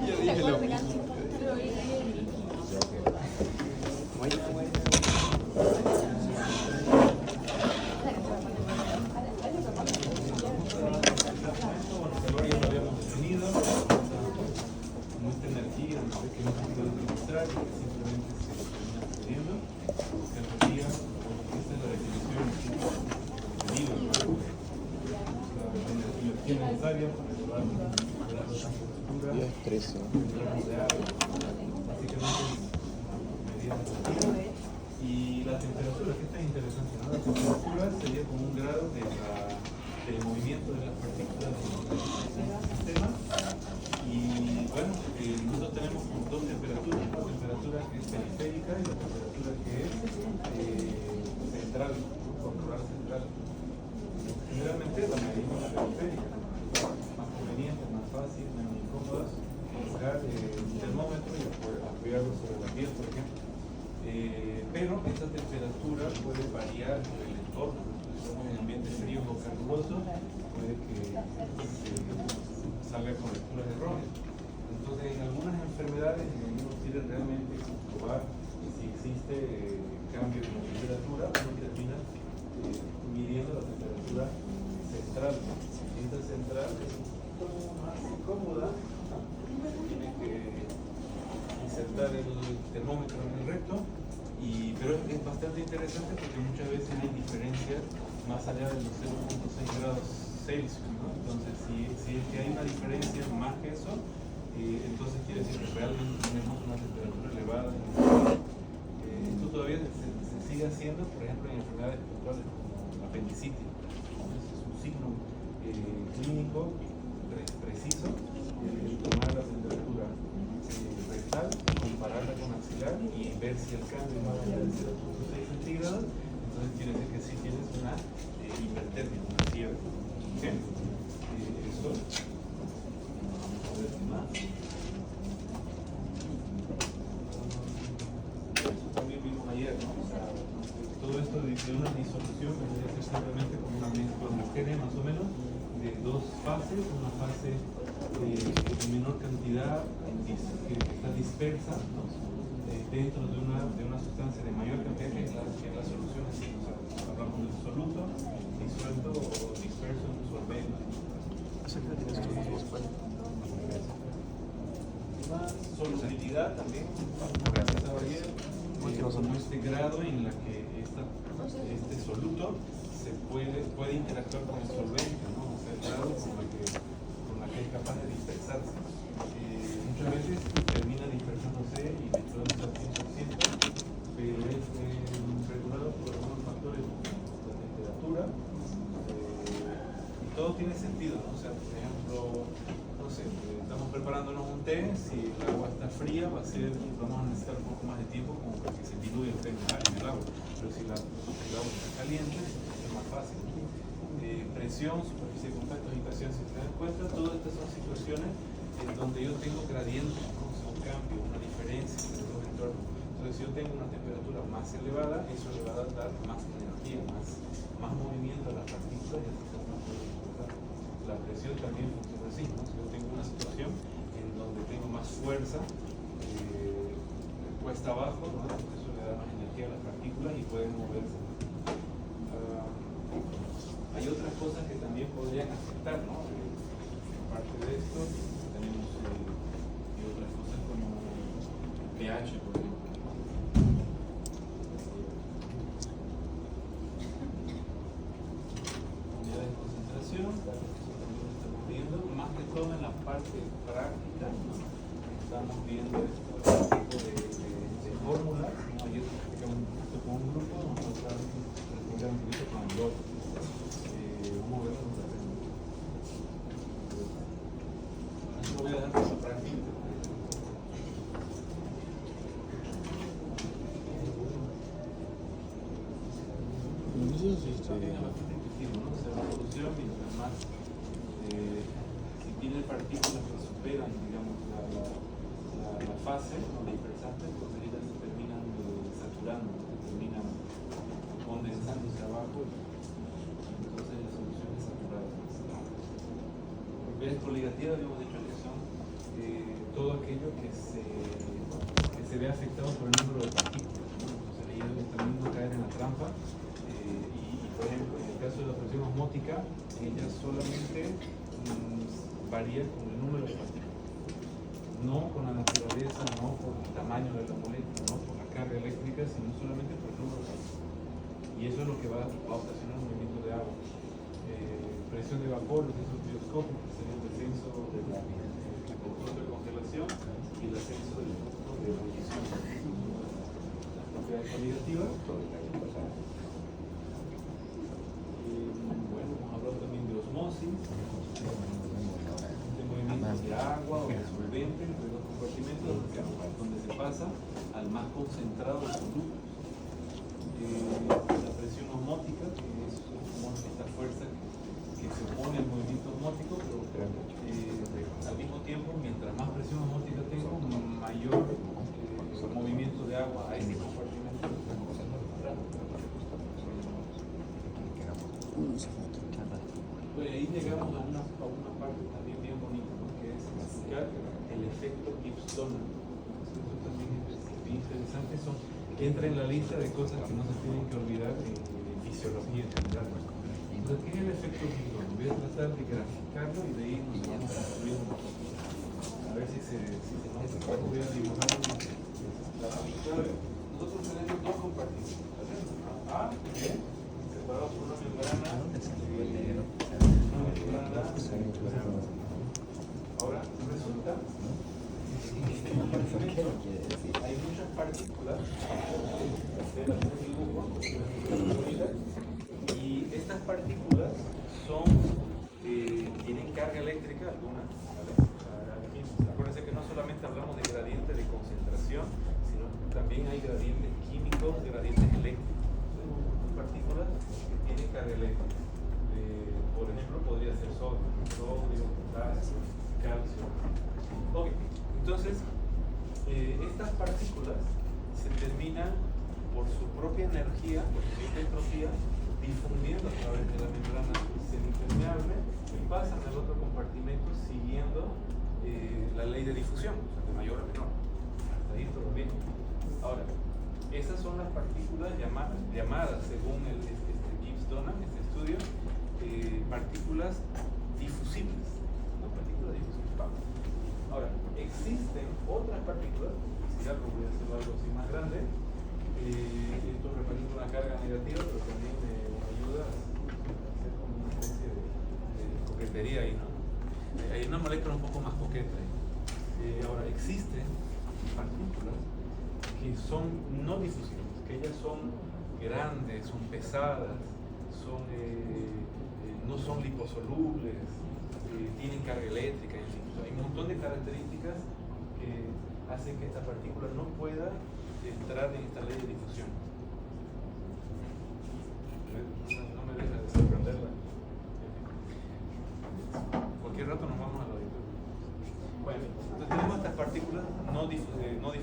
Yo dije lo mismo. Mucha energía, no sé qué no se puede demostrar, que simplemente se termina perdiendo. Energía, esta es la definición del libro, ¿no? La energía necesaria para elevar la temperatura. Yo estreso. Y la temperatura, que es tan interesante, ¿no? La temperatura sería como un grado del movimiento de las partículas del sistema. Y bueno, nosotros tenemos como dos temperaturas, la temperatura que es periférica y la temperatura que es central, corporal central. Generalmente la medimos la periférica, más conveniente, más fácil, menos incómoda, colocar un termómetro y apoyarlo sobre la piel, por ejemplo. Pero esta temperatura puede variar por el entorno. Si estamos en ambientes fríos o calurosos, puede que salga con lecturas erróneas. Entonces, en algunas enfermedades uno quiere realmente comprobar si existe cambio de temperatura, uno termina midiendo la temperatura central. Esta central es un poco más incómoda, tiene que insertar el termómetro en el recto, pero es bastante interesante porque muchas veces hay diferencias más allá de los 0.6 grados Celsius, ¿no? Entonces, si es que hay una diferencia más que eso, entonces quiere decir que realmente tenemos una temperatura elevada. Esto todavía se sigue haciendo, por ejemplo, en enfermedades puntuales como la apendicitis. Entonces, es un signo clínico preciso tomar la temperatura rectal, compararla con axilar y ver si el cambio es más allá de 0.6 centígrados. Entonces quiere decir que sí tienes una hipertermia, una fiebre. ¿Okay? Eso. Vamos a ver más. Eso también vimos ayer, ¿no? O sea, todo esto de una disolución vendría a ser simplemente como una mezcla homogénea más o menos de dos fases, una fase de menor cantidad que está dispersa, ¿no? Dentro de una sustancia de mayor cantidad que es la solución. O sea, hablamos del soluto, disuelto o disperso en un solvente. Más solubilidad también, gracias a ayer, como este grado en la que este soluto puede interactuar con el solvente, ¿no? O sea, el grado con la que es capaz de dispersarse. Muchas veces termina dispersándose y mezclándose al 100%, pero es regulado por algunos factores como la temperatura, y todo tiene sentido, ¿no? O sea, por ejemplo, no sé, estamos preparándonos un té, si el agua está fría vamos a necesitar un poco más de tiempo como para que se diluya el té en el agua, pero si el agua está caliente es más fácil. Presión, superficie de contacto, agitación, si se dan cuenta, todas estas son situaciones en donde yo tengo gradientes, ¿no? O sea, un cambio, una diferencia entre los entornos. Entonces, si yo tengo una temperatura más elevada, eso le va a dar más energía, más movimiento a las partículas y así se van a poder dispersar. La presión también funciona así, ¿no? Si yo tengo una situación en donde tengo más fuerza, cuesta abajo, ¿no? Eso le da más energía a las partículas y pueden moverse. Hay otras cosas que también podrían afectar, ¿no? Aparte de esto, tenemos otras cosas como el pH, por ejemplo. Unidades de concentración, eso también lo estamos viendo, más que todo en la parte práctica, ¿no? Estamos viendo este tipo de fórmulas, ¿no? Ayer practicamos un poquito con un grupo, nosotros practicamos un poquito con el otro. Vamos a ver cómo se hace. Así lo voy a dejar para la práctica. Tiene bastante intuitivo, ¿no? O sea, la solución, mientras más, si tiene partículas que superan, digamos, la fase, ¿no? La dispersante, pues ellas se terminan saturando, terminan condensándose abajo. Entonces la solución es saturada. Vías coligativas habíamos dicho que son todo aquello que se ve afectado por el número de partículas, ¿no? Entonces ahí también no caer en la trampa. Por ejemplo, en el caso de la presión osmótica, ella solamente varía con el número de partículas, no con la naturaleza, no por el tamaño de la molécula, no por la carga eléctrica, sino solamente por el número de partículas. Y eso es lo que va a ocasionar un movimiento de agua. Presión de vapor, el descenso bioscópico, que sería el descenso del control de congelación y el ascenso del punto de ebullición. Las propiedades coligativas. Bueno, hemos hablado también de osmosis, de movimientos de agua o de solvente entre los compartimentos, donde se pasa al más concentrado de los grupos. La presión osmótica, que es esta fuerza que se opone al movimiento osmótico, pero al mismo tiempo, mientras más presión osmótica tengo, mayor movimiento de agua a ese compartimento. Pues ahí llegamos a una parte también bien bonita, ¿no? Que es explicar el efecto Gibbs-Donald. Eso también es bien interesante, entra en la lista de cosas que no se tienen que olvidar en fisiología en general. Entonces, ¿qué es el efecto Gibbs-Donald? Voy a tratar de graficarlo y de ahí nos vamos construyendo. A ver si se nota. Voy a dibujar la pista. Nosotros tenemos dos compartimentos. A y B, separados por una membrana. Ahora, resulta hay muchas partículas y estas partículas tienen carga eléctrica algunas, ¿vale? Aquí, acuérdense que no solamente hablamos de gradiente de concentración, sino también hay gradientes químicos, gradientes eléctricos. Son partículas que tienen carga eléctrica. Por ejemplo, podría ser sodio, potasio, calcio. Ok, entonces estas partículas se terminan por su propia energía, por su propia entropía, difundiendo a través de la membrana semipermeable y pasan al otro compartimento siguiendo la ley de difusión, o sea, de mayor a menor. Hasta ahí todo bien. Ahora, esas son las partículas llamadas según Gibbs-Donald, este estudio, partículas difusibles. ¿No? Partículas difusibles. Vamos. Ahora, existen otras partículas, si algo voy a hacerlo algo así más grande. Esto representa una carga negativa, pero también me ayuda a hacer como una especie de coquetería ahí, ¿no? Hay una molécula un poco más coqueta ahí. Ahora, existen partículas que son no difusibles, que ellas son grandes, son pesadas, no son liposolubles, tienen carga eléctrica, en fin. Hay un montón de características que hacen que esta partícula no pueda entrar en esta ley de difusión. No me deja de sorprenderla. Cualquier rato nos vamos a la auditorio. Bueno, entonces tenemos estas partículas no difusibles, ¿vale?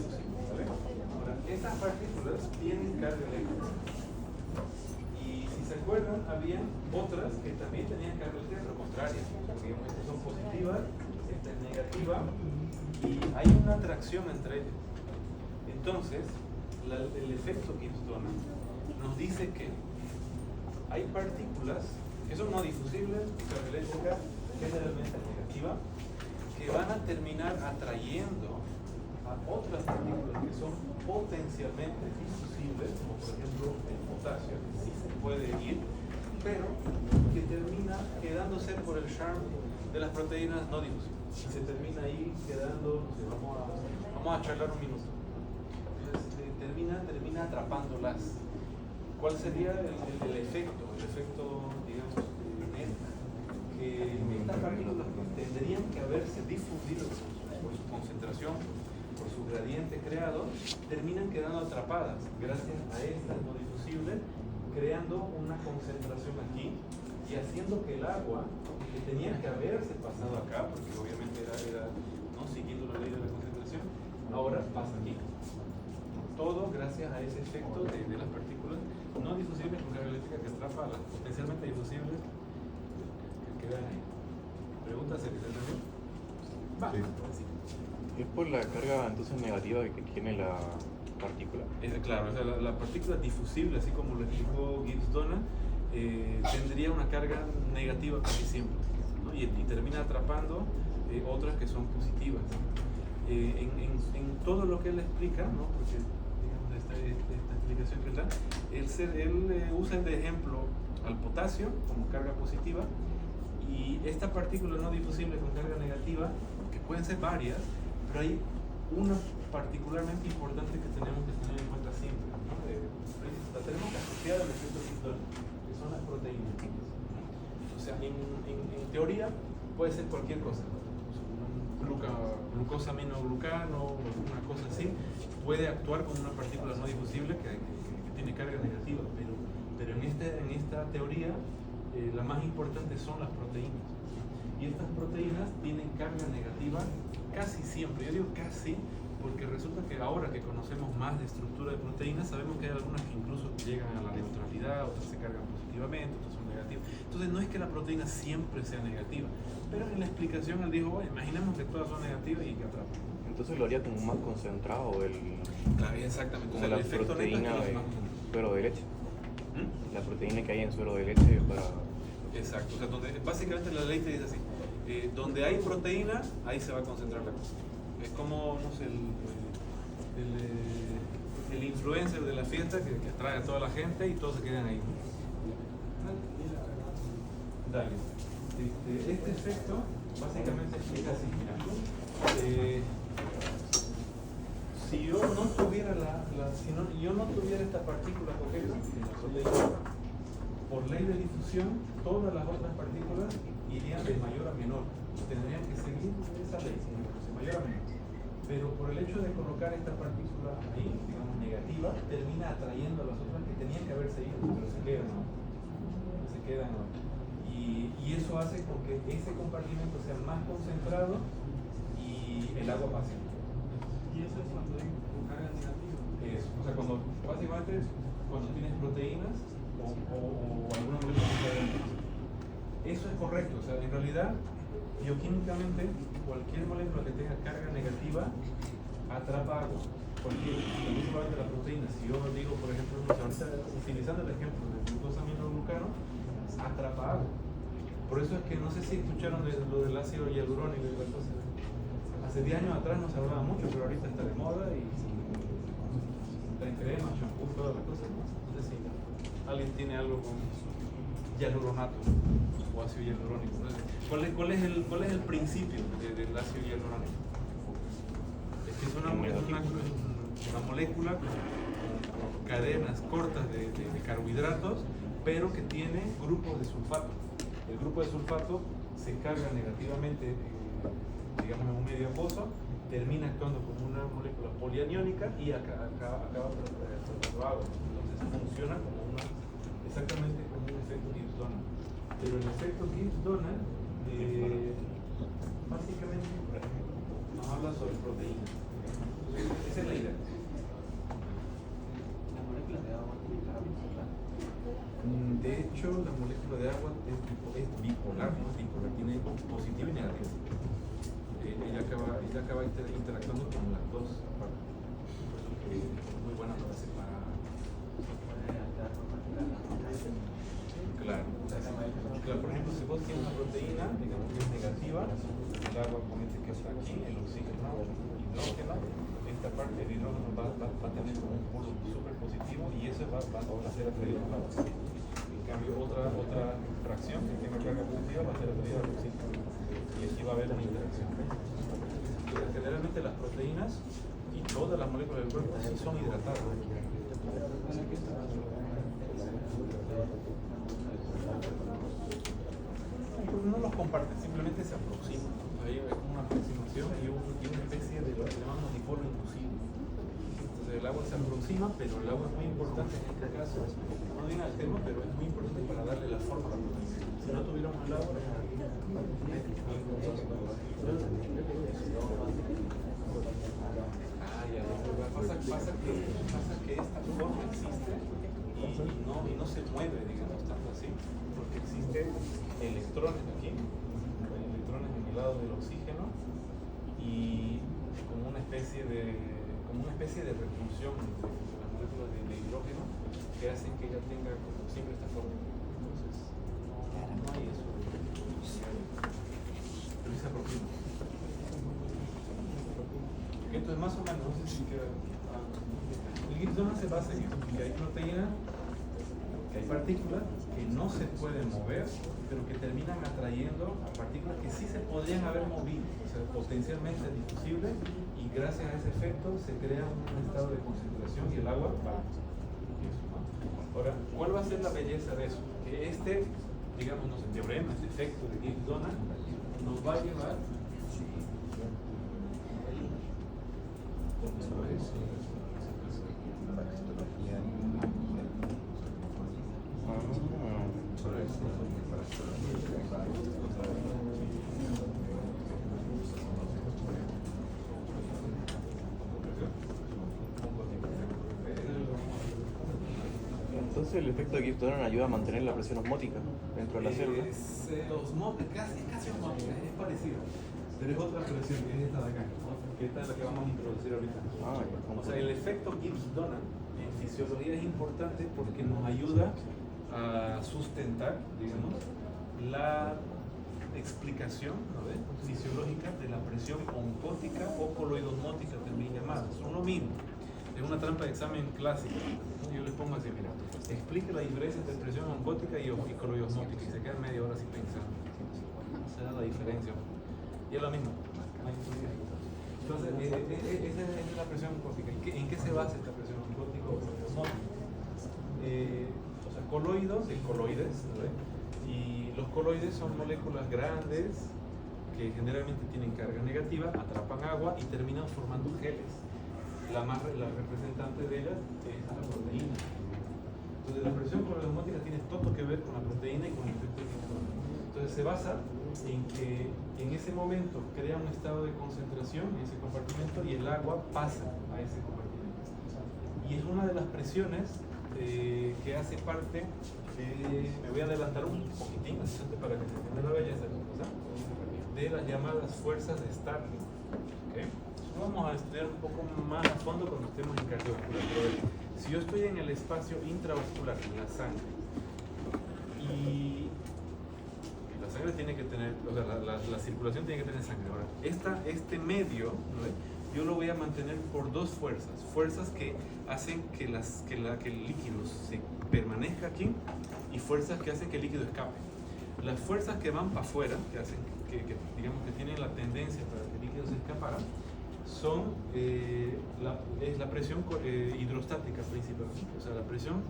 Ahora, estas partículas tienen carga eléctrica. Y si se acuerdan, había otras que también tenían carga eléctrica, pero contraria. Porque estas son positivas, esta es negativa, y hay una atracción entre ellas. Entonces, el efecto Gibbs-Donald nos dice que hay partículas que son no difusibles, carga eléctrica generalmente negativa, que van a terminar atrayendo a otras partículas que son potencialmente difusibles, como por ejemplo el potasio, que sí se puede ir, pero que termina quedándose por el charme de las proteínas no difusibles. Y se termina ahí quedando, vamos a charlar un minuto. Entonces, termina atrapándolas. ¿Cuál sería el efecto? El efecto, digamos, que estas partículas tendrían que haberse difundido por su concentración, por su gradiente creado, terminan quedando atrapadas gracias a estas no difusibles, creando una concentración aquí y haciendo que el agua, que tenía que haberse pasado acá, porque obviamente era ¿no? siguiendo la ley de la concentración, ahora pasa aquí. Todo gracias a ese efecto de las partículas no difusibles con carga eléctrica que atrapa a las potencialmente difusibles que quedan ahí. ¿Preguntas, secretario? Va. Sí. Es por la carga entonces negativa que tiene la partícula. Claro, o sea, la partícula difusible, así como lo explicó Gibbs-Donald, tendría una carga negativa casi siempre, ¿no? y termina atrapando otras que son positivas. En todo lo que él explica, ¿no? Porque digamos, esta explicación que él da, él usa de ejemplo al potasio como carga positiva, y esta partícula no difusible con carga negativa, que pueden ser varias, pero hay una particularmente importante que tenemos que tener en cuenta siempre, ¿no? La tenemos que asociar al efecto Gibbs-Donald, que son las proteínas. O sea, en teoría puede ser cualquier cosa, glucosaminoglutano, una cosa así, puede actuar como una partícula no difusible que tiene carga negativa, pero en esta teoría la más importante son las proteínas. Y estas proteínas tienen carga negativa casi siempre. Yo digo casi porque resulta que ahora que conocemos más de estructura de proteínas, sabemos que hay algunas que incluso llegan a la neutralidad, otras se cargan positivamente, otras son negativas. Entonces no es que la proteína siempre sea negativa, pero en la explicación él dijo, bueno, imaginemos que todas son negativas y que atrapan. Entonces lo haría como más concentrado Claro, exactamente. Como o sea, la el efecto proteína neta de suero de leche. ¿Mm? La proteína que hay en suero de leche para... Exacto, o sea, básicamente la ley te dice así, donde hay proteína, ahí se va a concentrar la cosa. Es como, no sé, el influencer de la fiesta que atrae a toda la gente y todos se quedan ahí. Dale. Este efecto básicamente explica así, mira. Si yo no tuviera yo no tuviera esta partícula coqueta, por ley de difusión, todas las otras partículas irían de mayor a menor. Tendrían que seguir esa ley, de mayor a menor. Pero por el hecho de colocar esta partícula ahí, digamos negativa, termina atrayendo a las otras que tenían que haber seguido, pero se quedan, ¿no? Se quedan, ¿no? Y eso hace con que ese compartimento sea más concentrado y el agua pase. Y eso es cuando hay carga negativa. Eso, o sea, básicamente cuando tienes proteínas o alguna molécula. Eso es correcto, o sea, en realidad, bioquímicamente, cualquier molécula que tenga carga negativa atrapa agua. Cualquier, no solamente la proteína. Si yo digo, por ejemplo, ahorita utilizando el ejemplo del glucosaminoglutano, atrapa agua. Por eso es que no sé si escucharon lo del ácido hialurónico y la cosa. Hace 10 años atrás no se hablaba mucho, pero ahorita está de moda y está en crema, shampoo, todas las cosas. No sé si alguien tiene algo con hialuronato o ácido hialurónico. ¿Cuál es el principio del ácido hialurónico? Es que es una molécula con cadenas cortas de carbohidratos, pero que tiene grupos de sulfato. El grupo de sulfato se carga negativamente, digamos, en un medio acuoso, termina actuando como una molécula polianiónica y acaba tratando agua. Entonces funciona como exactamente como un efecto Gibbs-Donald. Pero el efecto Gibbs-Donald básicamente nos habla sobre proteínas. Esa es la idea. La molécula de agua tiene carga bipolar. De hecho, la molécula de agua es bipolar, no es bipolar, tiene positivo y negativo. Ella acaba interactuando con las dos partes. Por eso es muy buena para separar. Claro. Claro, por ejemplo, si vos tienes una proteína, digamos que es negativa, el agua comete que está aquí, el oxígeno, el hidrógeno, esta parte del hidrógeno va a tener como un polo súper positivo y eso va a ser atraído al agua. En cambio, otra fracción que tiene carga positiva va a ser atraída al oxígeno. Y aquí va a haber una interacción. Pero generalmente las proteínas y todas las moléculas del cuerpo sí son hidratadas. No los comparten, simplemente se aproximan. Hay una aproximación y una especie de lo que llamamos dipolo inducido. Entonces el agua se aproxima, pero el agua es muy importante en este caso, no viene al tema, pero es muy importante para darle la forma a la proteína. Si no tuviéramos el agua, pasa que esta forma existe y no se mueve, digamos, tanto así, porque existe electrones aquí, electrones del oxígeno y como una especie de repulsión entre las moléculas de hidrógeno que hacen que ella tenga como siempre esta forma. Entonces, no hay eso. Pero esa proteína. Entonces, más o menos, no sé si queda. El Gibbs-Donner se basa en eso, que hay proteínas, que hay partículas que no se pueden mover, pero que terminan atrayendo a partículas que sí se podrían haber movido, o sea, potencialmente difusibles, y gracias a ese efecto se crea un estado de concentración y el agua va. Ahora, ¿cuál va a ser la belleza de eso? Que digamos, no sé, teorema, este efecto de Gibbs-Donner, nos va a llevar Entonces el efecto de Gibbs-Donner ayuda a mantener la presión osmótica dentro de la célula. Es casi osmótica, es parecido, pero es otra presión, que es esta de acá, que esta es la que vamos a introducir ahorita. O sea, el efecto Gibbs-Donner en fisiología es importante porque nos ayuda a sustentar, digamos, la explicación, ¿no ves?, fisiológica de la presión oncótica o coloidosmótica, también llamada. Son lo mismo. Es una trampa de examen clásica. Yo les pongo así, mira, explique la diferencia entre presión oncótica y coloidosmótica, y se quedan media hora así pensando. Esa es la diferencia. Y es lo mismo. Entonces, esa es la presión oncótica. ¿En qué se basa esta presión oncótica o coloidosmótica? O sea, coloides, ¿no ves? Y los coloides son moléculas grandes que generalmente tienen carga negativa, atrapan agua y terminan formando geles. La representante de ellas es la proteína. Entonces la presión coloidosmótica tiene todo que ver con la proteína y con el efecto Gibbs-Donner. Entonces se basa en que en ese momento crea un estado de concentración en ese compartimento y el agua pasa a ese compartimento. Y es una de las presiones que hace parte me voy a adelantar un poquitín para que se entienda la belleza de la cosa, de las llamadas fuerzas de Starling. ¿Okay? Vamos a estudiar un poco más a fondo cuando estemos en cardiovascular. Pero si yo estoy en el espacio intravascular, en la sangre, y la sangre tiene que tener, o sea, la circulación tiene que tener sangre. Ahora, este medio, ¿no? Yo lo voy a mantener por dos fuerzas que hacen que el líquido se permanezca aquí y fuerzas que hacen que el líquido escape. Las fuerzas que van para afuera, que hacen digamos que tienen la tendencia para que el líquido se escapara, es la presión hidrostática principalmente, o sea, la presión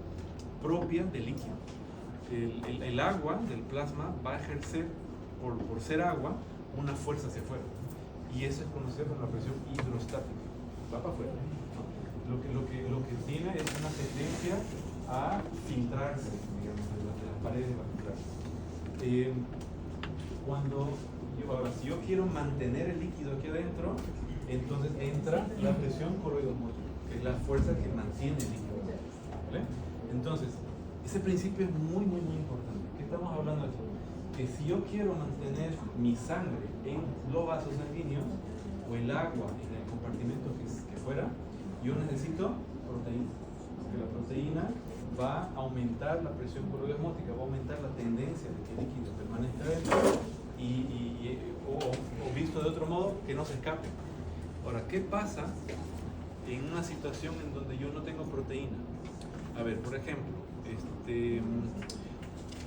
propia del líquido. El agua del plasma va a ejercer, por ser agua, una fuerza hacia afuera. Y eso es conocido como la presión hidrostática. Va para afuera, ¿no? Lo que tiene es una tendencia a filtrarse, digamos, de las paredes vasculares. Ahora, si yo quiero mantener el líquido aquí adentro, entonces entra la presión coloidosmótica, que es la fuerza que mantiene el líquido. ¿Vale? Entonces, ese principio es muy, muy, muy importante. ¿Qué estamos hablando aquí? Que si yo quiero mantener mi sangre en los vasos sanguíneos o el agua en el compartimento que fuera, yo necesito proteína. Porque la proteína va a aumentar la presión coloidosmótica, va a aumentar la tendencia de que el líquido permanezca dentro o visto de otro modo, que no se escape. Ahora, ¿qué pasa en una situación en donde yo no tengo proteína? A ver, por ejemplo,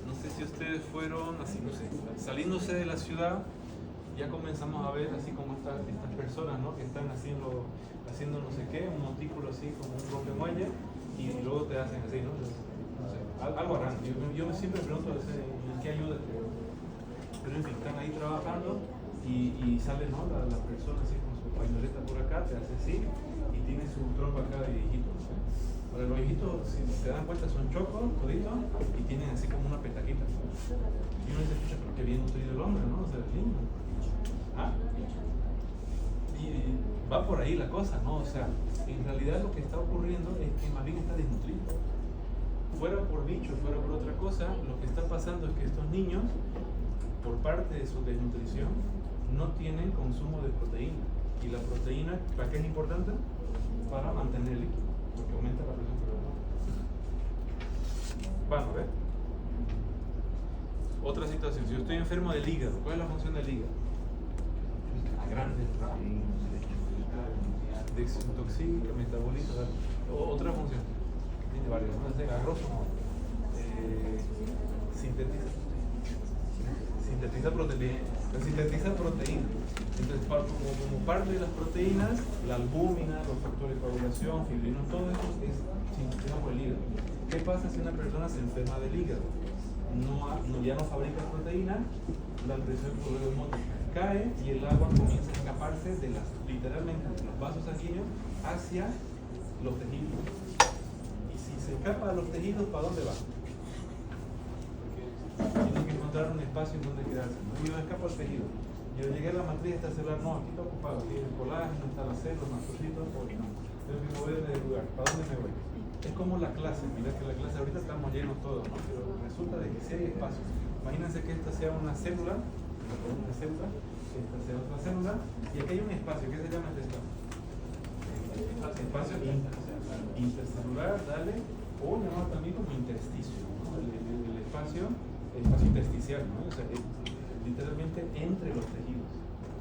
no sé si ustedes fueron así, no sé, saliéndose de la ciudad, ya comenzamos a ver así como estas personas, ¿no? Que están haciendo no sé qué, un montículo así como un rompemuelle y luego te hacen así, ¿no? No sé, algo harán. Yo siempre pregunto ¿en qué ayuda? Pero en fin, están ahí trabajando y sale, ¿no? La persona así con su pañoleta por acá, te hace así y tiene su tropa acá de viejitos, ¿no? Ahora, los viejitos, si se dan cuenta, son chocos, toditos, y tienen así como una petaquita. Y uno dice, pucha, pero qué bien nutrido el hombre, ¿no? O sea, es lindo. ¿Ah? Y va por ahí la cosa, ¿no? O sea, en realidad lo que está ocurriendo es que más bien está desnutrido. Fuera por bicho, fuera por otra cosa, lo que está pasando es que estos niños, por parte de su desnutrición, no tienen consumo de proteína. Y la proteína, ¿para qué es importante? Para mantener el líquido, porque aumenta la presión cerebral. Bueno, ¿ves? Otra situación, si yo estoy enfermo del hígado, ¿cuál es la función del hígado? Grande, desintoxica, metaboliza, otra función. Tiene varias, no sé, a grosso modo. Sintetiza proteína. Entonces, como parte de las proteínas, la albúmina, los factores de coagulación, fibrinos, todo eso es sintetizado por el hígado. ¿Qué pasa si una persona se enferma del hígado? Ya no fabrica proteína, la presión osmótica cae y el agua comienza a escaparse literalmente de los vasos sanguíneos hacia los tejidos. Y si se escapa a los tejidos, ¿para dónde va? Tienen que encontrar un espacio en donde quedarse. ¿No? Yo escapo al tejido. Yo llegué a la matriz extracelular, no, aquí está ocupado, aquí hay el colágeno, está la célula, los mastocitos, pues no. Tengo que moverme del lugar. ¿Para dónde me voy? Es como la clase, mira que la clase ahorita estamos llenos todos, ¿no? Pero resulta de que sí hay espacio. Imagínense que esta sea una célula, esta sea otra célula, y aquí hay un espacio. ¿Qué se llama este espacio? Espacio intercelular, dale, o llamado también como intersticio, ¿no? El espacio intersticial, ¿no? O sea, literalmente entre los tejidos,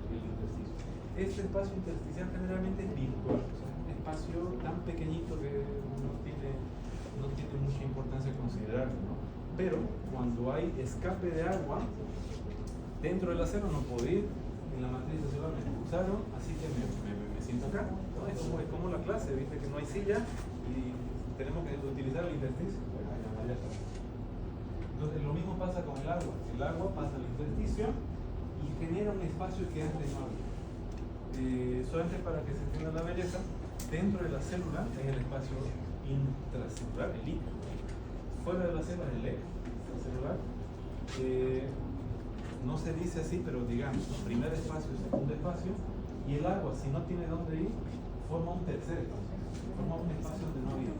el intersticio. Este espacio intersticial generalmente es virtual, o sea, es un espacio tan pequeñito que no tiene mucha importancia considerarlo, ¿no? Pero cuando hay escape de agua dentro de la célula, no puedo ir en la matriz celular, me expulsaron, así que me siento acá, ¿no? Es como la clase, viste que no hay silla y tenemos que utilizar el intersticio. Entonces lo mismo pasa con el agua pasa al intersticio y genera un espacio que antes no había. Solamente para que se entienda la belleza, dentro de la célula es el espacio intracelular, el líquido. Fuera de la célula es el extracelular. No se dice así, pero digamos, primer espacio, segundo espacio, y el agua, si no tiene dónde ir, forma un tercer espacio, forma un espacio donde no había.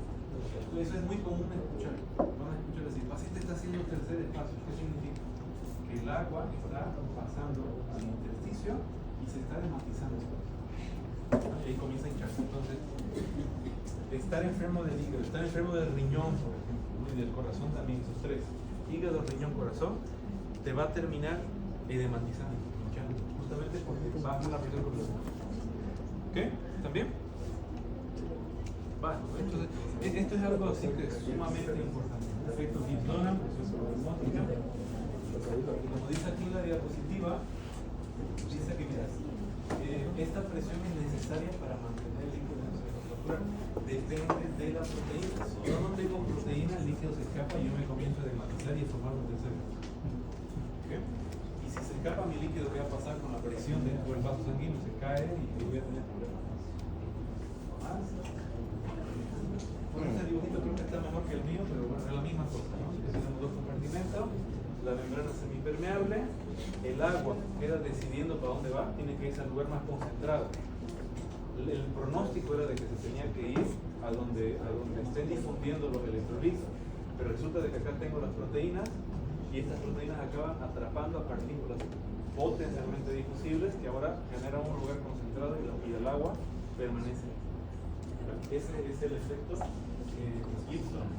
Eso es muy común de escuchar. Van a escuchar decir, el paciente está haciendo un tercer espacio. ¿Qué significa? Que el agua está pasando al intersticio y se está desmatizando. Y ahí comienza a hincharse. Entonces, estar enfermo del hígado, estar enfermo del riñón, por ejemplo, y del corazón también, esos tres, hígado, riñón, corazón, te va a terminar edematizando, hinchando, justamente porque baja la presión arterial. ¿Ok? ¿Están bien? Bueno, entonces, esto es algo así que es sumamente importante. Efecto Gibbs-Donan, proceso osmótico. Como dice aquí en la diapositiva, dice que mira, esta presión es necesaria para mantener el líquido en el suelo corporal. Depende de la proteína. Si yo no tengo proteína, el líquido se escapa y yo me comienzo a desmatizar y a formar un tercer. ¿Okay? Y si se escapa mi líquido, ¿qué va a pasar con la presión dentro del vaso sanguíneo? Se cae y voy a tener problemas. ¿Más? Bueno, este dibujito creo que está mejor que el mío, pero bueno, es la misma cosa, ¿no? Tenemos dos compartimentos, la membrana semipermeable, el agua queda decidiendo para dónde va, tiene que irse al lugar más concentrado. El pronóstico era de que se tenía que ir a donde estén difundiendo los electrolitos, pero resulta de que acá tengo las proteínas y estas proteínas acaban atrapando a partículas potencialmente difusibles que ahora generan un lugar concentrado y el agua permanece. Ese es el efecto Gibson.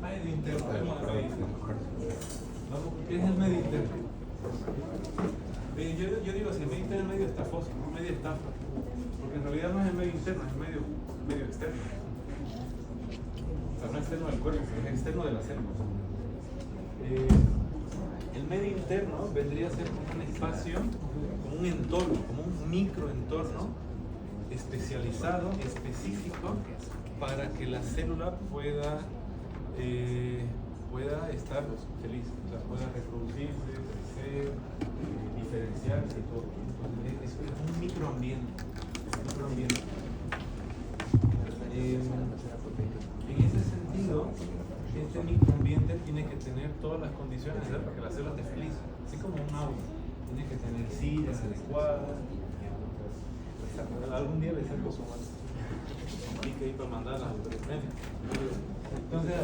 Medio interno. ¿Qué es el medio interno? Yo digo así, el medio interno es medio estafoso, no medio estafa. Porque en realidad no es el medio interno, es el medio externo. O sea, no externo del cuerpo, es externo de las células. El medio interno vendría a ser como un espacio, como un entorno, como un microentorno especializado, específico, para que la célula pueda estar feliz, o sea, pueda reproducirse, crecer, diferenciarse y todo. Entonces, es un microambiente. pero este microambiente tiene que tener todas las condiciones para que la célula esté feliz, así como un auto. Tiene que tener sillas adecuadas. Algún día le saco su pique ahí para mandar a los médicos. Entonces,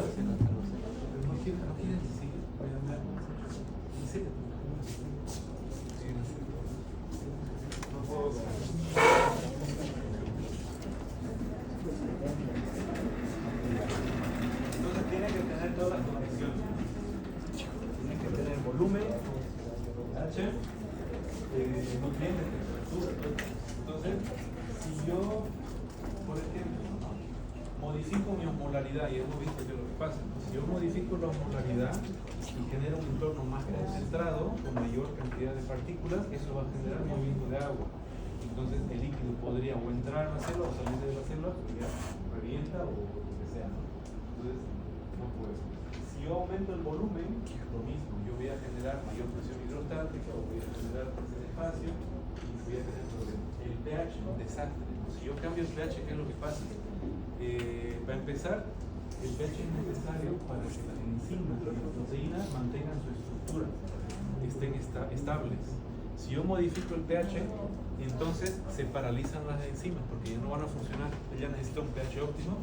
no quieren decir, no puedo. Entonces tiene que tener todas las condiciones. Tiene que tener volumen, H, nutrientes, temperatura. Entonces, si yo, por ejemplo, modifico mi osmolaridad, y hemos visto que es lo que pasa, si yo modifico la osmolaridad y genero un entorno más concentrado, con mayor cantidad de partículas, eso va a generar movimiento de agua. Entonces el líquido podría o entrar a la célula o salir de la célula, porque ya revienta o lo que sea, ¿no? Entonces, no puedo. Si yo aumento el volumen, lo mismo, yo voy a generar mayor presión hidrostática o voy a generar presión de espacio y voy a tener problemas. El pH, un desastre. Si yo cambio el pH, ¿qué es lo que pasa? Para empezar, el pH es necesario para que las enzimas y las proteínas mantengan su estructura, estén estables. Si yo modifico el pH, entonces se paralizan las enzimas porque ya no van a funcionar, ya necesitan un pH óptimo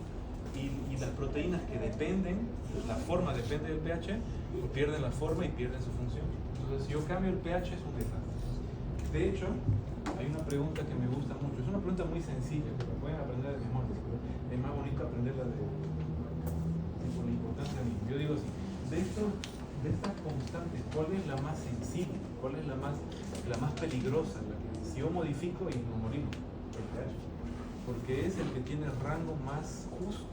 y las proteínas que dependen, la forma depende del pH, pues pierden la forma y pierden su función. Entonces, si yo cambio el pH es un desastre. De hecho, hay una pregunta que me gusta mucho, es una pregunta muy sencilla, que la pueden aprender de memoria, pero es más bonito aprenderla con la importancia de mí. Yo digo así, de estas constantes, ¿cuál es la más sensible? ¿Cuál es la más peligrosa? La que si yo modifico y nos morimos, el pH, porque es el que tiene el rango más justo.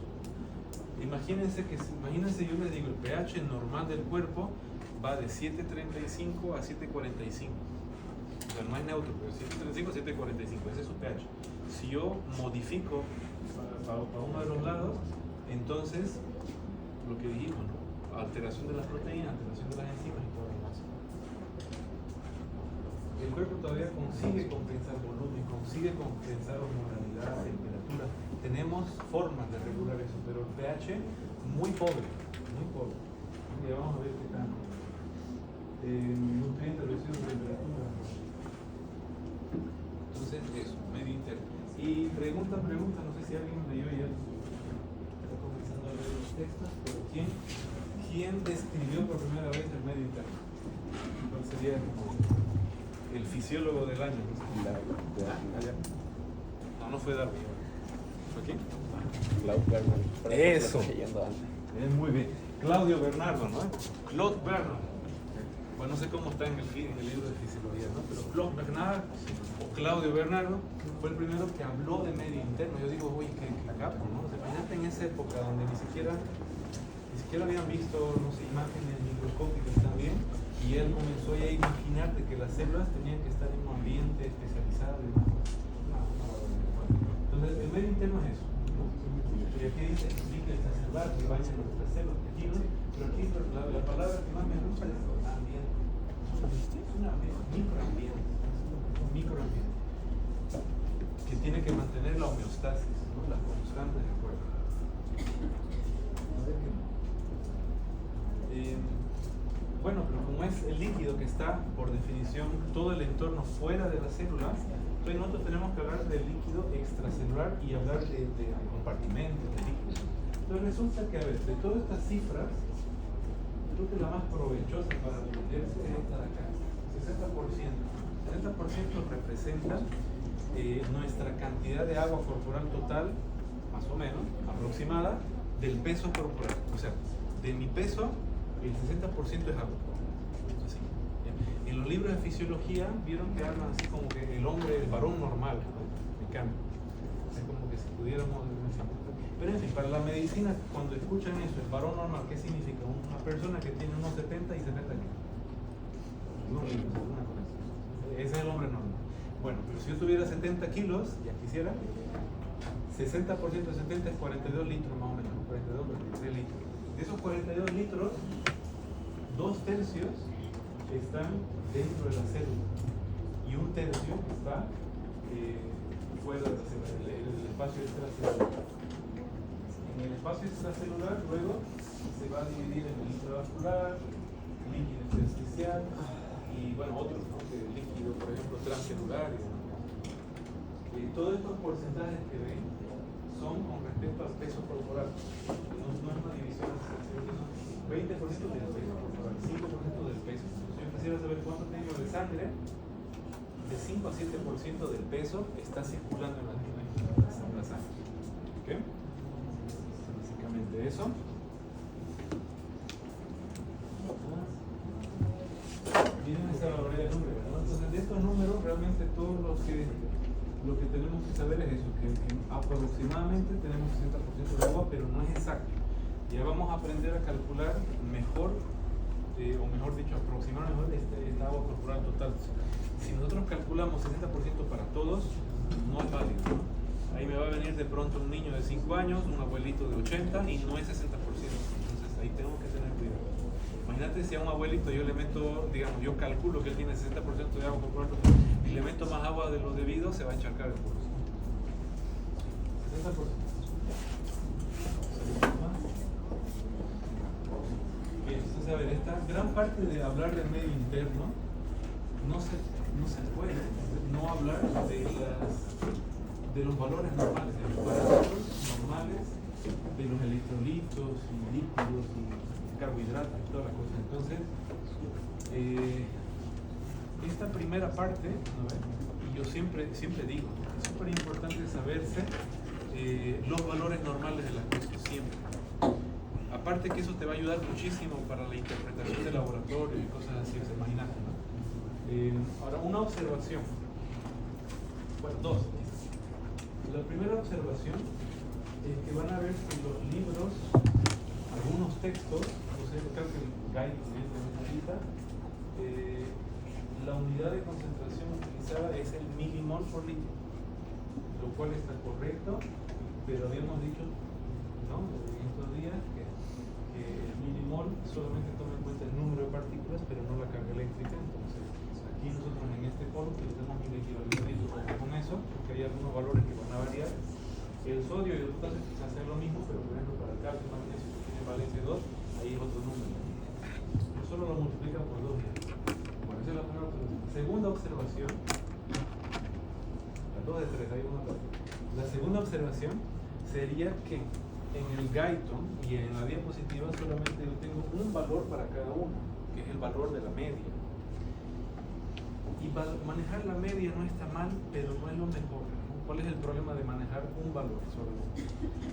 Imagínense yo les digo, el pH normal del cuerpo va de 7.35 a 7.45. O sea, no es neutro, pero 7.35 a 7.45, ese es su pH. Si yo modifico para uno de los lados, entonces, lo que dijimos, ¿no? Alteración de las proteínas, alteración de las enzimas y todo lo demás. El cuerpo todavía consigue compensar volumen, consigue compensar osmolaridad, temperatura. Tenemos formas de regular eso, pero el pH muy pobre, muy pobre. Ya vamos a ver qué tal. Nutrientes, residuos, temperatura. Entonces, eso, medio interno. Y pregunta, no sé si alguien leyó ya. Está comenzando a leer los textos, pero ¿quién describió por primera vez el medio interno? ¿Cuál sería el fisiólogo del año? No fue Darwin. ¿Fue quién? Claude Bernard. Eso. Es muy bien. Claudio Bernardo, ¿no? Claude Bernard. Bueno, no sé cómo está en el libro de fisiología, ¿no? Pero Claude Bernard o Claudio Bernardo fue el primero que habló de medio interno. Yo digo, uy, qué capo, ¿no? O sea, imagínate en esa época donde ni siquiera habían visto, no sé, imágenes microscópicas también, y él comenzó ya a imaginar de que las células tenían que estar en un ambiente especializado y demás. Entonces, el medio interno es eso, ¿no? Y aquí dice líquido extracelular que baña nuestras células, pero aquí la palabra que más me gusta es ambiente. Es un ambiente, un microambiente que tiene que mantener la homeostasis, ¿no? Las constantes del cuerpo. Bueno, pero como es el líquido que está, por definición, todo el entorno fuera de la célula, entonces nosotros tenemos que hablar del líquido extracelular y hablar de compartimentos de líquido. Entonces resulta que, a ver, de todas estas cifras, creo que la más provechosa para entenderse es esta de acá, 60%. 60% representa nuestra cantidad de agua corporal total, más o menos, aproximada, del peso corporal. O sea, de mi peso, el 60% es agua. Así. En los libros de fisiología vieron que hablan así como que el hombre, el varón normal, ¿no? En cambio, es como que si pudiéramos decir. Pero en fin, para la medicina, cuando escuchan eso, el varón normal, ¿qué significa? Una persona que tiene unos 70 y 70 kilos. Ese es el hombre normal. Bueno, pero si yo tuviera 70 kilos, ya quisiera, 60% de 70 es 42 litros más o menos, 42, 43 litros. De esos 42 litros, 2/3 están dentro de la célula y 1/3 está fuera de la célula, el espacio extracelular. En en el espacio extracelular, luego se va a dividir en el intravascular, líquido intersticial y bueno, otros, ¿no? Que el líquido, por ejemplo, transcelular y demás. Todos estos porcentajes que ven son con respecto al peso corporal. No es una división, sino 20% del peso corporal, 5% del peso. Entonces yo quisiera saber cuánto tengo de sangre. De 5 a 7% del peso está circulando en la sangre. ¿Ok? Básicamente eso. Miren esta barbaridad de números, ¿no? Entonces de estos números realmente todo lo que tenemos que saber es eso, que aproximadamente tenemos 60% de agua, pero no es exacto. Ya vamos a aprender a calcular mejor, o mejor dicho, aproximar mejor esta agua corporal total. Si nosotros calculamos 60% para todos, no es válido, ¿no? Ahí me va a venir de pronto un niño de 5 años, un abuelito de 80 y no es 60%. Entonces ahí tengo que tener cuidado. Imagínate si a un abuelito yo le meto, digamos, yo calculo que él tiene 60% de agua corporal y le meto más agua de lo debido, se va a encharcar el pulso. 60%. Bien, entonces a ver, esta gran parte de hablar del medio interno no se puede no hablar de los valores normales, de los parámetros normales de los electrolitos y líquidos y carbohidratos y toda la cosa. Entonces, esta primera parte, ¿no? Y yo siempre digo, es súper importante saberse los valores normales de las cosas, siempre. Aparte que eso te va a ayudar muchísimo para la interpretación de laboratorio y cosas así, ¿se imaginan? ¿No? Ahora, una observación. Bueno, dos. La primera observación es que van a ver que los libros, algunos textos, no sé, creo que el guide necesita, la unidad de concentración utilizada es el milimol por litro, lo cual está correcto, pero habíamos dicho, ¿no?, en estos días que el milimol solamente toma en cuenta el número de partículas, pero no la carga eléctrica. Entonces, aquí nosotros en este polo utilizamos un equivalente con eso, porque hay algunos valores que van a variar. El sodio y el potasio quizás sean lo mismo, pero por ejemplo para el calcio y magnesio que tiene valencia 2, ahí es otro número. Solo lo multiplican por 2. Bueno, esa es la primera observación. Segunda observación, las 2 de 3, hay una parte. La segunda observación sería que en el Guyton y en la diapositiva solamente yo tengo un valor para cada uno, que es el valor de la media. Y manejar la media no está mal, pero no es lo mejor. ¿Cuál es el problema de manejar un valor solamente?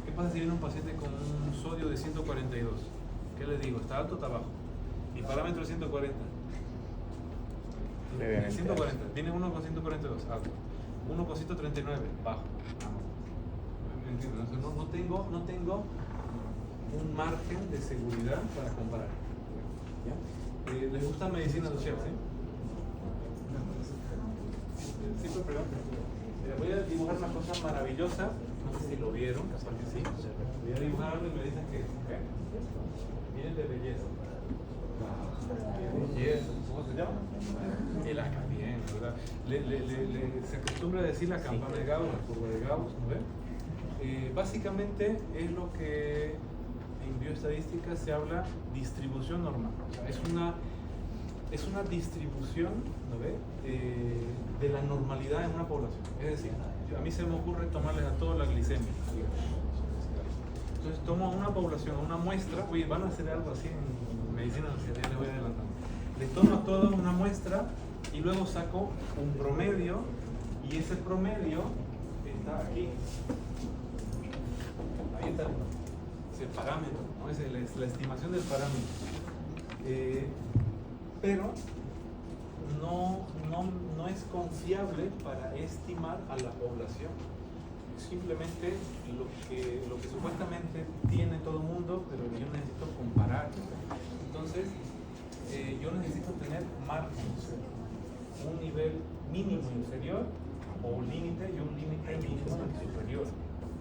¿Qué pasa si viene un paciente con un sodio de 142? ¿Qué le digo? ¿Está alto o está bajo? Mi parámetro es 140. 140. Viene uno con 142, alto. Uno con 139, bajo. ¿Me entiendes? No tengo un margen de seguridad para comparar. ¿Ya? ¿Les gusta medicina social? ¿Sí? Siempre pregunto. Voy a dibujar una cosa maravillosa, no sé si lo vieron, capaz que sí. Voy a dibujar algo y me dicen que miren de belleza. Belleza, ¿cómo se llama? El bien, ¿verdad? Se acostumbra a decir la campana de Gauss, la curva de Gauss, ¿no ven? Básicamente es lo que en bioestadística se habla distribución normal. O sea, es una distribución, ¿no ve?, de la normalidad en una población. Es decir, a mí se me ocurre tomarles a todos la glicemia. Entonces tomo una población, una muestra, oye, van a hacer algo así en medicina, ya les voy adelantando. Les tomo a todos una muestra y luego saco un promedio y ese promedio está aquí. Ahí está el parámetro, ¿no? Es la estimación del parámetro. Pero no es confiable para estimar a la población. Simplemente lo que supuestamente tiene todo el mundo, pero yo necesito comparar. Entonces, yo necesito tener márgenes, un nivel mínimo inferior o un límite y un límite mínimo superior.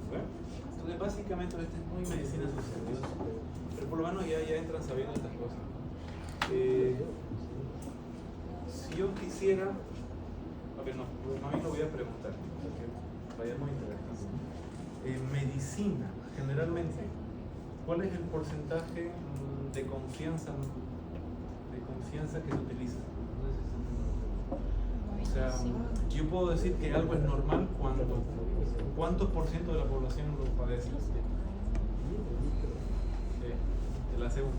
¿Bueno? Entonces, básicamente, esto es muy medicina social, pero por lo menos ya entran sabiendo estas cosas. Si yo quisiera, a ver, más bien lo voy a preguntar, porque vaya muy interesante. Medicina, generalmente, ¿cuál es el porcentaje de confianza que se utiliza? O sea, yo puedo decir que algo es normal cuando ¿cuántos por ciento de la población lo padece? De la segunda.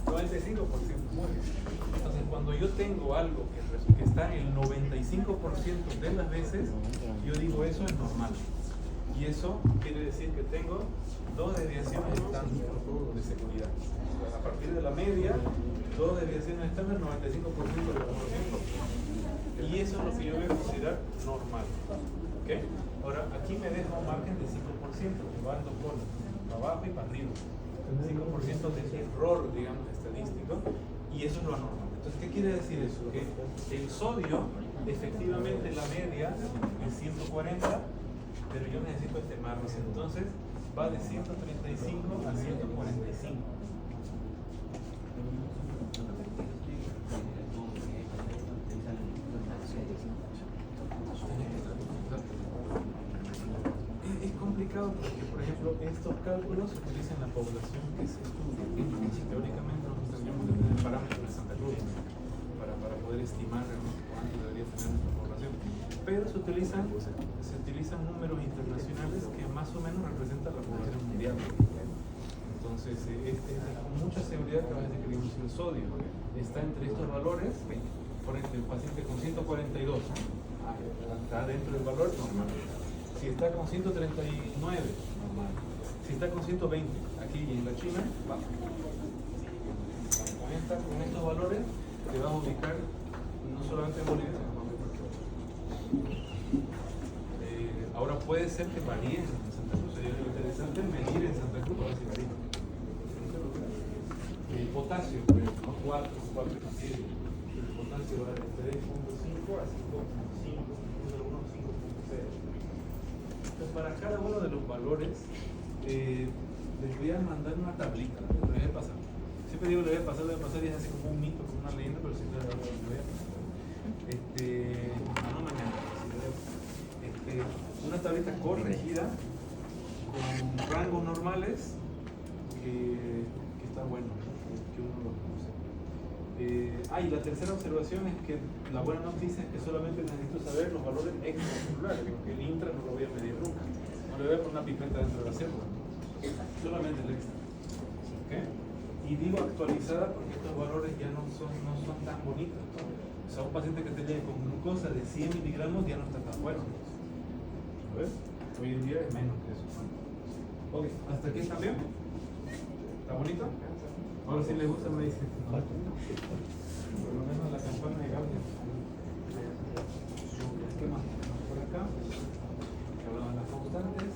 95%. Entonces, cuando yo tengo algo que está el 95% de las veces, yo digo eso es normal. Y eso quiere decir que tengo 2 desviaciones estándar de seguridad. A partir de la media, 2 desviaciones estándar, 95% de la población. Y eso es lo que yo voy a considerar normal. ¿Okay? Ahora, aquí me deja un margen de 5%, que va en dos colas, para abajo y para arriba. 5% de error, digamos, estadístico, y eso es lo anormal. Entonces, ¿qué quiere decir eso? Que el sodio, efectivamente, la media es 140, pero yo necesito este margen. Entonces, va de 135 a 145. Es complicado porque, por ejemplo, estos cálculos se utilizan en la población que se estudia. Teóricamente nosotros tendríamos que tener parámetros de Santa Cruz para poder estimar realmente cuánto debería tener nuestra población. Pero se utilizan números internacionales que más o menos representan la población mundial. Entonces, es con mucha seguridad que va a decir que el sodio está entre estos valores. Por ejemplo, el paciente con 142 está dentro del valor normal. Si está con 139, normal. Si está con 120, aquí en la China, bajo. Con estos valores te vas a ubicar no solamente en Bolivia, sino también en ahora puede ser que varíen en Santa Cruz. Sería interesante medir en Santa Cruz para ver si varía. El potasio, por ejemplo, 4 y 7. El potasio va de 3.5 a 5.5, algunos 5.0. Entonces, para cada uno de los valores, les voy a mandar una tablita, lo voy a pasar. Siempre digo, le voy a pasar y es así como un mito, como una leyenda, pero siempre lo voy a pasar. No mañana, una tablita corregida con rangos normales que está bueno, que uno lo conoce. Y la tercera observación es que la buena noticia es que solamente necesito saber los valores extracelulares, porque el intra no lo voy a medir nunca. No le voy a poner una pipeta dentro de la célula, solamente el extra. ¿Okay? Y digo actualizada porque estos valores ya no son tan bonitos. O sea, un paciente que tenía con glucosa de 100 miligramos ya no está tan bueno. ¿Ves? Hoy en día es menos que eso. Ok, ¿hasta aquí está bien? ¿Está bonito? Ahora si les gusta me dicen. Por lo menos la campana de Gabriel. ¿Qué más? Por acá. Que hablaban las constantes.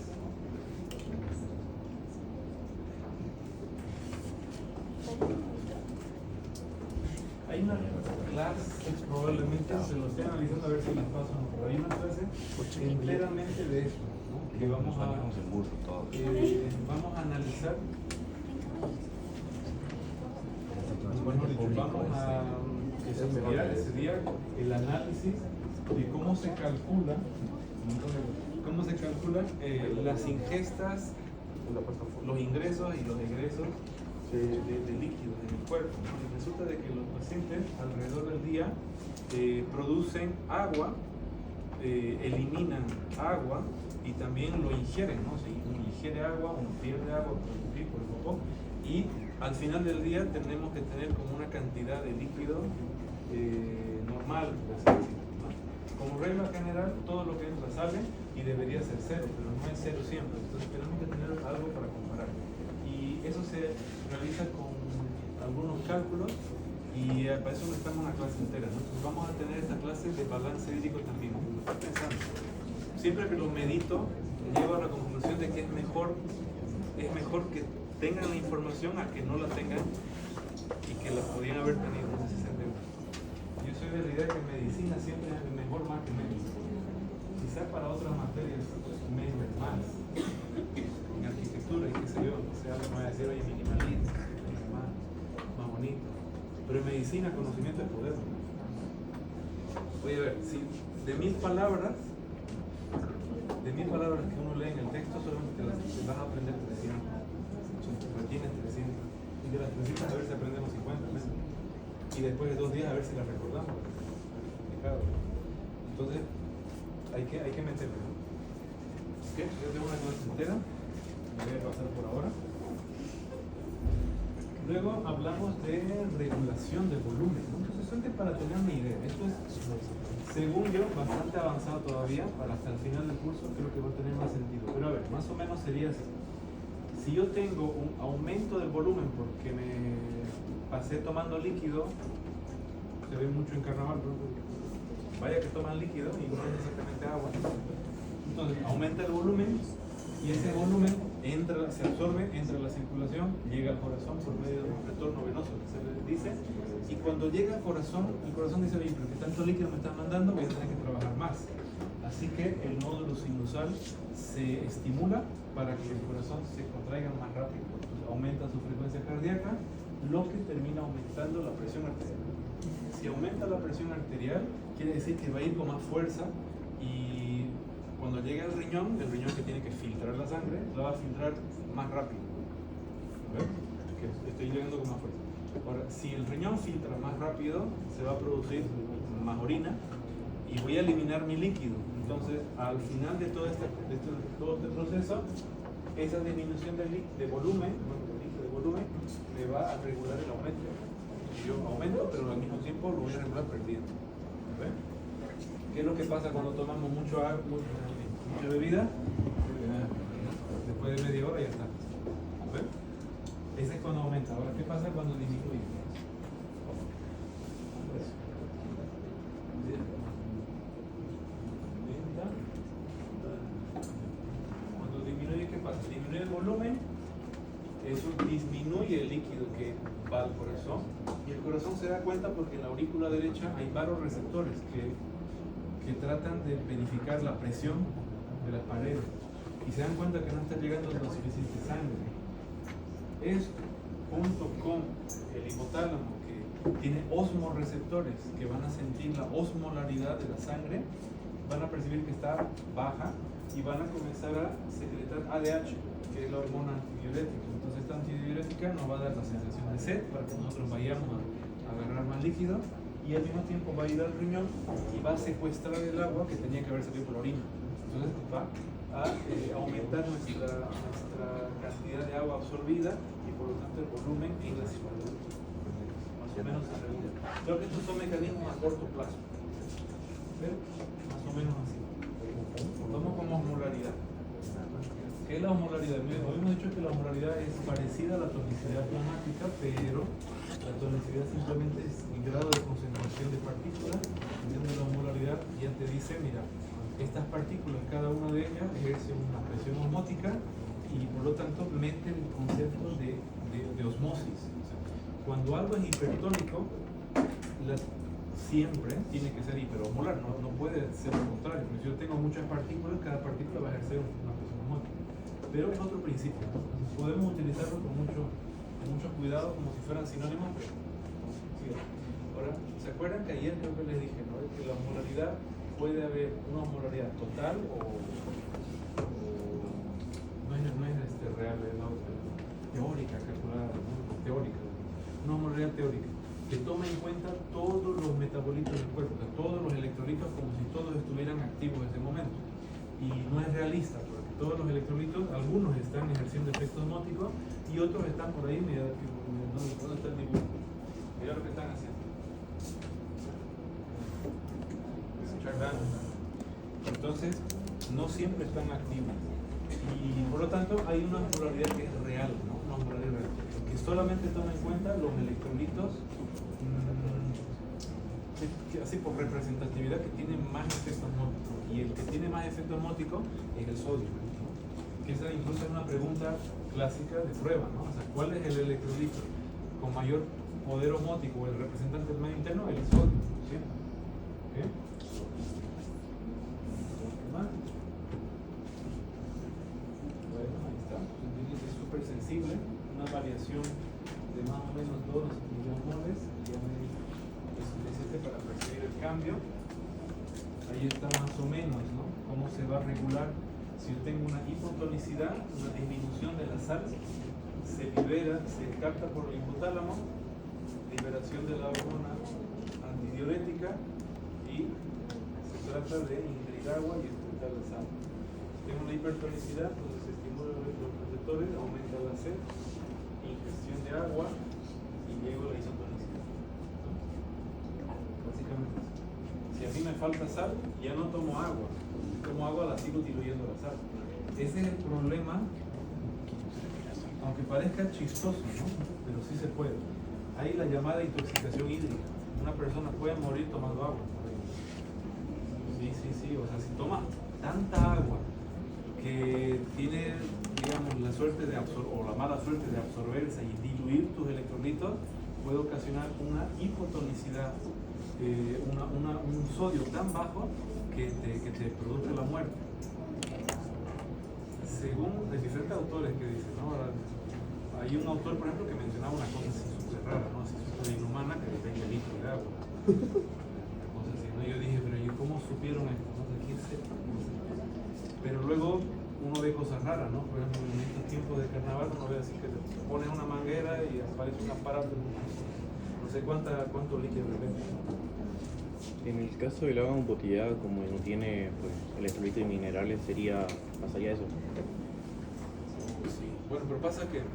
Hay una clase, probablemente se lo estoy analizando a ver si les paso, pero hay una clase enteramente de esto, ¿no? Que vamos a analizar. Vamos a sería el análisis de cómo se calcula las ingestas, los ingresos y los egresos de líquidos en el cuerpo, ¿no? Y resulta de que los pacientes alrededor del día producen agua, eliminan agua y también lo ingieren, ¿no? Si uno ingiere agua, uno pierde agua por el pipí, por el popó, y al final del día tenemos que tener como una cantidad de líquido normal, por así decirlo, ¿no? Como regla general, todo lo que entra sale y debería ser cero, pero no es cero siempre, entonces tenemos que tener algo para comparar. Y eso se realiza con algunos cálculos y para eso necesitamos una clase entera, ¿no? Entonces vamos a tener esta clase de balance hídrico también. Lo estoy pensando. Siempre que lo medito, llego a la conclusión de que es mejor que tengan la información a que no la tengan y que la podían haber tenido. No sé si se entiende. Yo soy de la idea que medicina siempre es mejor más que menos. Quizás para otras materias menos es más. En arquitectura y qué sé yo, no sé, algo me va a decir, oye, minimalismo, es más bonito. Pero en medicina, conocimiento es poder. Oye, a ver, si de 1000 palabras que uno lee en el texto, solamente vas a aprender 300, retienes 300, y de las 300 a ver si aprendemos 50, ¿ves? Y después de 2 días a ver si las recordamos. Claro. Entonces, hay que meterle, ¿no? ¿Ok? Yo tengo una clase entera, me voy a pasar por ahora. Luego hablamos de regulación del volumen, ¿no? Entonces, solamente para tener una idea, esto es, según yo, bastante avanzado todavía, para hasta el final del curso creo que va a tener más sentido. Pero a ver, más o menos sería así. Si yo tengo un aumento del volumen porque me pasé tomando líquido, se ve mucho en carnaval, pero vaya que toman líquido y no es exactamente agua. Entonces, aumenta el volumen y ese volumen se absorbe, entra a la circulación, llega al corazón por medio de un retorno venoso que se le dice, y cuando llega al corazón, el corazón dice, oye, pero que tanto líquido me están mandando, voy a tener que trabajar más. Así que el nódulo sinusal se estimula para que el corazón se contraiga más rápido. Entonces, aumenta su frecuencia cardíaca, lo que termina aumentando la presión arterial. Si aumenta la presión arterial, quiere decir que va a ir con más fuerza y cuando llegue al riñón, el riñón que tiene que filtrar la sangre, la va a filtrar más rápido. ¿Ves? Que estoy llegando con más fuerza. Ahora, si el riñón filtra más rápido, se va a producir más orina y voy a eliminar mi líquido. Entonces, al final de todo este proceso, esa disminución de volumen, me va a regular el aumento. Yo aumento, pero al mismo tiempo lo voy a regular perdiendo. ¿Ves? ¿Qué es lo que pasa cuando tomamos mucha bebida? Después de media hora ya está. ¿Ves? Ese es cuando aumenta. Ahora, ¿qué pasa cuando disminuye? Cuando disminuye, ¿qué pasa? Disminuye el volumen, eso disminuye el líquido que va al corazón, y el corazón se da cuenta porque en la aurícula derecha hay varios receptores que tratan de verificar la presión de las paredes y se dan cuenta que no está llegando lo suficiente sangre. Esto, junto con el hipotálamo que tiene osmoreceptores que van a sentir la osmolaridad de la sangre, van a percibir que está baja y van a comenzar a secretar ADH, que es la hormona antidiurética. Entonces esta antidiurética nos va a dar la sensación de sed para que nosotros vayamos a agarrar más líquido, y al mismo tiempo va a ir al riñón y va a secuestrar el agua que tenía que haber salido por la orina. Entonces va a aumentar nuestra cantidad de agua absorbida y por lo tanto el volumen en la circulación. Más o menos se regula. Creo que estos son mecanismos a corto plazo. ¿Pero? Más o menos así. Tomo como osmolaridad. ¿Qué es la osmolaridad? Habíamos dicho que la osmolaridad es parecida a la tonicidad plasmática, pero la tonicidad simplemente es el grado de concentración de partículas. Entonces la osmolaridad ya te dice, mira, estas partículas, cada una de ellas ejerce una presión osmótica y por lo tanto mete el concepto de osmosis. O sea, cuando algo es hipertónico, siempre tiene que ser hiperosmolar, no puede ser lo contrario. Si yo tengo muchas partículas, cada partícula va a ejercer una presión osmótica. Pero es otro principio, ¿no? Podemos utilizarlo con mucho cuidado como si fueran sinónimos, pero sí. Ahora, ¿se acuerdan que ayer creo que les dije, ¿no? Que la osmolaridad puede haber una osmolaridad total o no es real, es la teórica, calculada, ¿no? Teórica, una osmolaridad teórica que toma en cuenta todos los metabolitos del cuerpo, o sea, todos los electrolitos como si todos estuvieran activos en ese momento, y no es realista porque todos los electrolitos, algunos están ejerciendo efecto osmótico y otros están por ahí. Mira, ¿dónde está el dibujo? Mira lo que están haciendo. Entonces, no siempre están activos. Y por lo tanto, hay una osmolaridad que es real, ¿no? Una osmolaridad real, que solamente toma en cuenta los electrolitos, así por representatividad, que tienen más efecto osmótico. Y el que tiene más efecto osmótico es el sodio, ¿no? Que esa incluso es una pregunta clásica de prueba, ¿no? O sea, ¿cuál es el electrolito con mayor poder osmótico o el representante del medio interno? El sodio, ¿sí? ¿Okay? Bueno, ahí está. El índice es súper sensible, una variación de más o menos 2 millomoles, ya me es suficiente para percibir el cambio. Ahí está más o menos, ¿no? Cómo se va a regular Si yo tengo una hipotonicidad, una disminución de la sal, se libera, se capta por el hipotálamo, liberación de la hormona antidiurética y se trata de ingerir agua y excretar la sal. Tengo una hipertonicidad, pues se estimulan los receptores, aumenta la sed, ingestión de agua y llego a la isotonicidad. ¿No? Básicamente eso. Si a mí me falta sal, ya no tomo agua. Tomo agua, la sigo diluyendo la sal. Ese es el problema, aunque parezca chistoso, ¿no? Pero sí se puede. Hay la llamada intoxicación hídrica. Una persona puede morir tomando agua. Sí. O sea, si toma tanta agua que tiene, digamos, la suerte de o la mala suerte de absorberse y diluir tus electrolitos, puede ocasionar una hipotonicidad, un sodio tan bajo que te produce la muerte. Según de diferentes autores que dicen, ¿no? Hay un autor, por ejemplo, que mencionaba una cosa así súper rara, ¿no? Así súper inhumana, que 20 litros de agua. Una cosa así, ¿no? Yo dije, pero ¿y cómo supieron esto? No sé quién sepa. Pero luego uno ve cosas raras, ¿no? Por ejemplo, en estos tiempos de carnaval uno ve así que te pones una manguera y aparece un aparato, no sé cuánto líquido de repente. En el caso del agua embotellada, como no tiene pues, electrolitos y minerales, pasaría eso. Sí. Bueno, pero pasa que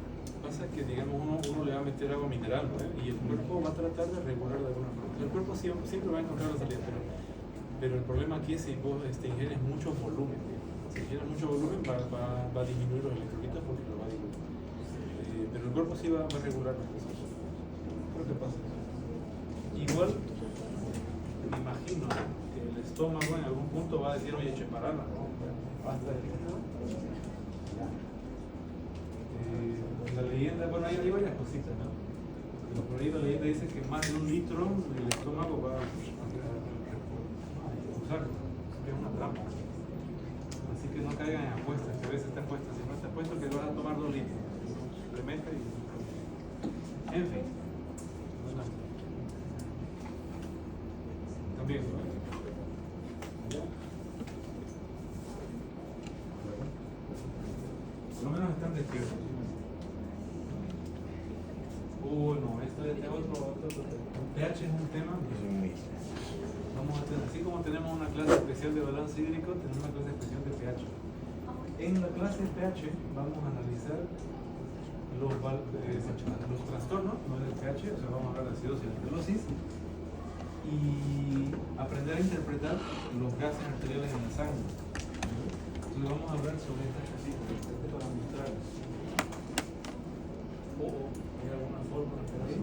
digamos uno le va a meter agua mineral, ¿no? Y el cuerpo va a tratar de regular de alguna forma. El cuerpo siempre va a encontrar la salida, pero el problema aquí es si vos ingieres mucho volumen. Si ingieres mucho volumen va a disminuir los electrolitos porque lo va a diluir. Pero el cuerpo sí va a regular las cosas. Creo que pasa eso. Igual, me imagino que el estómago en algún punto va a decir, oye, che, parala, ¿no? Basta de esto. La leyenda, bueno, hay varias cositas, ¿no? Pero por ahí la leyenda dice que más de 1 litro el estómago va a usar, es una trampa. Así que no caigan en apuestas, que a veces está apuesta. Si no está apuesto, que vas a tomar 2 litros. Le mete y... En fin. También, ¿no? ¿Ya? Por lo menos están despiertos. No, esto es otro tema. pH es un tema. Vamos a tener, así como tenemos una clase especial de balance hídrico, tenemos una clase especial de pH. En la clase de pH vamos a analizar los trastornos, no del pH, o sea, vamos a hablar de acidosis y alcalosis, y aprender a interpretar los gases arteriales en la sangre. Entonces vamos a hablar sobre estas cositas para mostrarles. ¿Hay alguna forma de hacer ahí?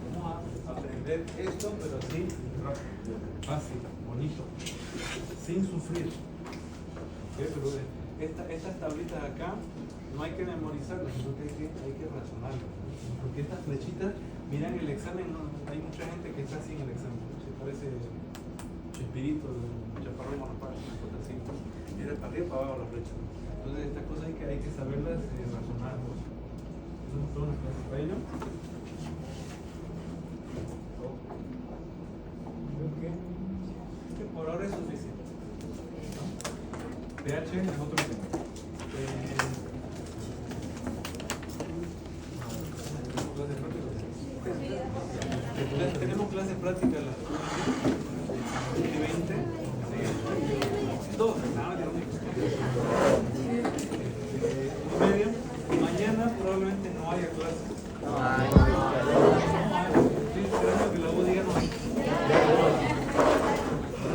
Vamos a aprender esto, pero así, rápido, fácil, bonito, sin sufrir. ¿Okay? Pero estas tablitas acá no hay que memorizarlas, sino que hay que razonarlas. Porque estas flechitas, miran el examen, hay mucha gente que está sin el examen. Se parece Chespirito, Chaparro y Monopar, una cosa así. Era para arriba para abajo la flecha. Entonces estas cosas hay que saberlas razonar. Entonces todas las clases para ello. Creo que por ahora es suficiente. pH es otro tema. Tenemos clases prácticas las 20. Dos, medio. Mañana probablemente no haya clases.